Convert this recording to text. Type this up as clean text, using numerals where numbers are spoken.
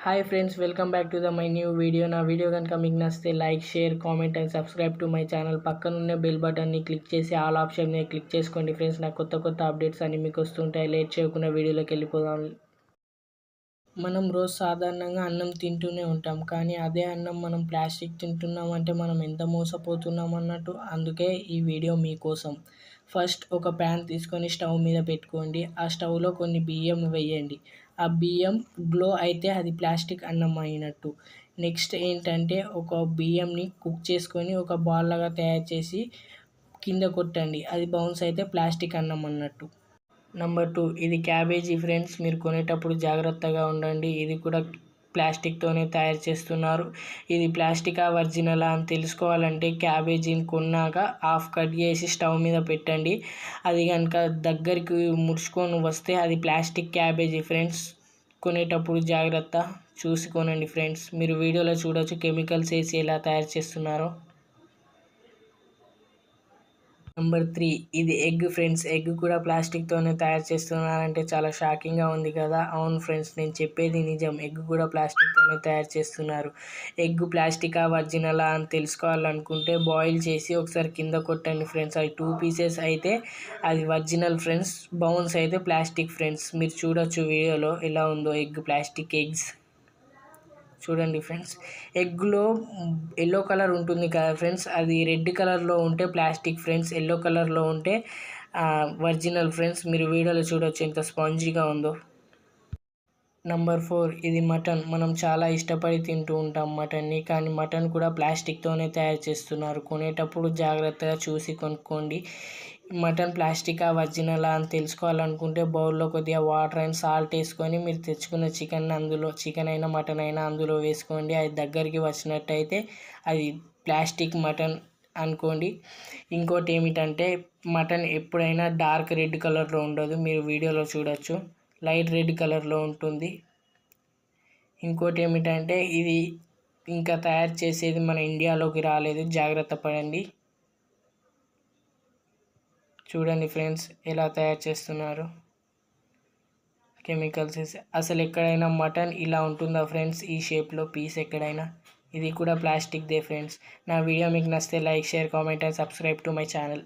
Hi friends, welcome back to my new video. నా video కనుక మీకు నచ్చితే like, share, comment and subscribe to my channel. పక్కనున్న bell బటన్ని క్లిక్ చేసి ఆల్ ఆప్షన్ని క్లిక్ చేసుకోండి ఫ్రెండ్స్. నాకు కొత్త అప్డేట్స్ అన్ని మీకు వస్తుంటాయి. లేట్ చేయకుండా వీడియోలోకి వెళ్ళిపోదాం. మనం రోజు సాధారణంగా అన్నం తింటూనే ఉంటాం, కానీ అదే అన్నం మనం ప్లాస్టిక్ తింటున్నామంటే మనం ఎంత మోసపోతున్నాం అన్నట్టు. అందుకే ఈ వీడియో మీకోసం. ఫస్ట్ ఒక ప్యాన్ తీసుకొని స్టవ్ మీద పెట్టుకోండి. ఆ స్టవ్లో కొన్ని బియ్యం వేయండి. ఆ బియ్యం గ్లో అయితే అది ప్లాస్టిక్ అన్నం అయినట్టు. నెక్స్ట్ ఏంటంటే ఒక బియ్యంని కుక్ చేసుకొని ఒక బాల్ లాగా తయారు చేసి కింద కొట్టండి. అది బౌన్స్ అయితే ప్లాస్టిక్ అన్నం అన్నట్టు. నెంబర్ 2, ఇది క్యాబేజీ ఫ్రెండ్స్. మీరు కొనేటప్పుడు జాగ్రత్తగా ఉండండి. ఇది కూడా ప్లాస్టిక్తోనే తయారు చేస్తున్నారు. ఇది ప్లాస్టికా ఒరిజినలా అని తెలుసుకోవాలంటే క్యాబేజీని కొన్నాక హాఫ్ కట్ చేసి స్టవ్ మీద పెట్టండి. అది కనుక దగ్గరికి ముడుచుకొని వస్తే అది ప్లాస్టిక్ క్యాబేజీ ఫ్రెండ్స్. కొనేటప్పుడు జాగ్రత్త చూసి కొనండి ఫ్రెండ్స్. మీరు వీడియోలో చూడొచ్చు కెమికల్స్ వేసి ఎలా తయారు చేస్తున్నారో. నెంబర్ 3, ఇది ఎగ్ ఫ్రెండ్స్. ఎగ్ కూడా ప్లాస్టిక్తోనే తయారు చేస్తున్నారంటే చాలా షాకింగ్గా ఉంది కదా. అవును ఫ్రెండ్స్, నేను చెప్పేది నిజం. ఎగ్ కూడా ప్లాస్టిక్తోనే తయారు చేస్తున్నారు. ఎగ్ ప్లాస్టికా ఒరిజినలా అని తెలుసుకోవాలనుకుంటే బాయిల్ చేసి ఒకసారి కింద కొట్టండి ఫ్రెండ్స్. అది 2 పీసెస్ అయితే అది ఒరిజినల్ ఫ్రెండ్స్. బౌన్స్ అయితే ప్లాస్టిక్ ఫ్రెండ్స్. మీరు చూడొచ్చు వీడియోలో ఎలా ఉందో ఎగ్, ప్లాస్టిక్ ఎగ్స్ చూడండి ఫ్రెండ్స్. ఎగ్లో ఎల్లో కలర్ ఉంటుంది కదా ఫ్రెండ్స్, అది రెడ్ కలర్లో ఉంటే ప్లాస్టిక్ ఫ్రెండ్స్, ఎల్లో కలర్లో ఉంటే ఒరిజినల్ ఫ్రెండ్స్. మీరు వీడియోలో చూడొచ్చు ఎంత స్పాంజీగా ఉందో. నెంబర్ 4, ఇది మటన్. మనం చాలా ఇష్టపడి తింటూ ఉంటాం మటన్ని, కానీ మటన్ కూడా ప్లాస్టిక్తోనే తయారు చేస్తున్నారు. కొనేటప్పుడు జాగ్రత్తగా చూసి కొనుక్కోండి. మటన్ ప్లాస్టికా ఒరిజినలా అని తెలుసుకోవాలనుకుంటే బౌల్లో కొద్దిగా వాటర్ అండ్ సాల్ట్ వేసుకొని మీరు తెచ్చుకున్న చికెన్ అయినా మటన్ అయినా అందులో వేసుకోండి. అది దగ్గరికి వచ్చినట్టయితే అది ప్లాస్టిక్ మటన్ అనుకోండి. ఇంకోటి ఏమిటంటే మటన్ ఎప్పుడైనా డార్క్ రెడ్ కలర్లో ఉండదు. మీరు వీడియోలో చూడొచ్చు లైట్ రెడ్ కలర్లో ఉంటుంది. ఇంకోటి ఏమిటంటే ఇది ఇంకా తయారు చేసేది మన ఇండియాలోకి రాలేదు, జాగ్రత్త పడండి. చూడండి ఫ్రెండ్స్ ఎలా తయారు చేస్తున్నారు కెమికల్స్ వేసి. అసలు ఎక్కడైనా మటన్ ఇలా ఉంటుందా ఫ్రెండ్స్, ఈ షేప్లో పీస్ ఎక్కడైనా? ఇది కూడా ప్లాస్టిక్దే ఫ్రెండ్స్. నా వీడియో మీకు నచ్చితే like, share, comment and subscribe to my channel.